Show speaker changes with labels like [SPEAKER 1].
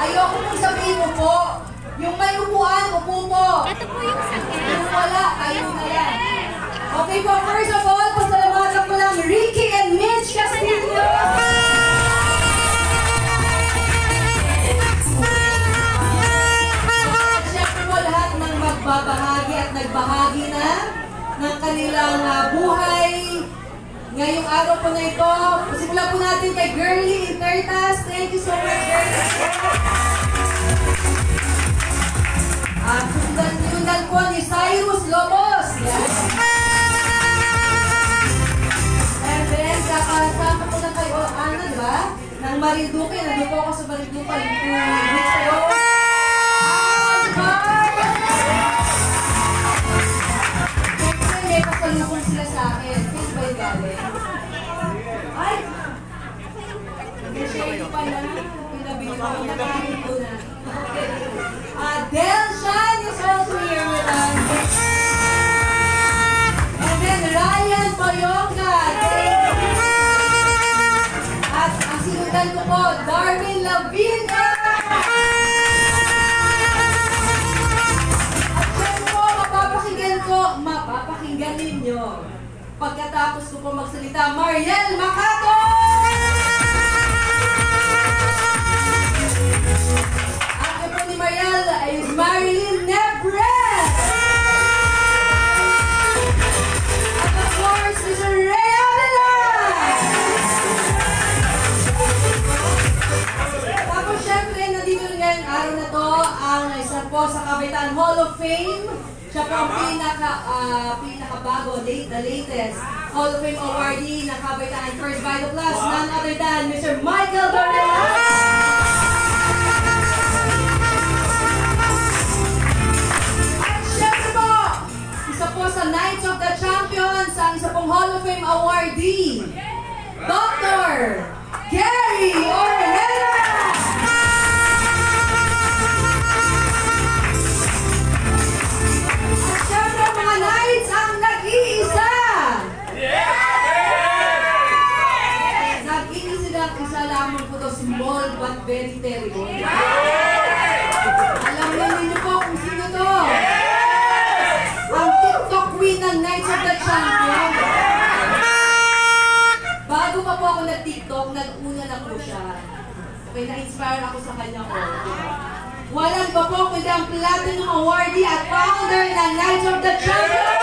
[SPEAKER 1] Ayoko mong sabihin mo po. Yung may upuan, upo po.
[SPEAKER 2] Ito po yung sakit.
[SPEAKER 1] Yung wala, kayo na yan. Okay po, first of all, pasalamatan ko lang Ricky and Mitch Castillo. At syempre po lahat ng magbabahagi at nagbahagi na ng kanilang buhay. Ngayong araw po na ito, simulan po natin kay Girlie Intertas. Thank you so much, Girlie. At sundan po ni Cyrus Lobos. Yes. And then, kakasama po na kayo, Ana, di ba? Ng Marinduque. Nandun po ako sa Marinduque. Weeks ago. Siyempre, may pasalubong sila sa akin. Saan ba yung galing? Ay! Shady pala. Pinabili ko. Nakain ko na. Okay. Del Shan is also here with us. And then Ryan Boyonga. At ang sinundan ko po, Darwin Lavina. At syempre po, mapapakinggan ninyo. Pagkatapos ko po magsalita, Mariel Macato! Mariel is Marilyn Nebres! And of course, Mr. Ray Adelan! Tapos syempre, nandito ngayong araw na to ang isa po sa Kabataan Hall of Fame. Siya po ang pinakabago, the latest Hall of Fame awardee ng Kabataan First Vital Plus, none other than Mr. Michael Dornelas! Sa Knights of the Champions, ang isa pong Hall of Fame awardee, Dr. Gary Ornella! At syempre mga Knights, ang nag-iisa! Nag-iisa lang, isa lamang po ito, small but very terrible. Alam na ninyo po kung sino to. Ang TikTok queen ng Knights of the Champions. Bago pa po ako nag-TikTok, nag-una na po siya. Okay, na-inspire ako sa kanya ko. Walang pa po kundi ang Platinum Awardee at founder ng Knights of the Champions.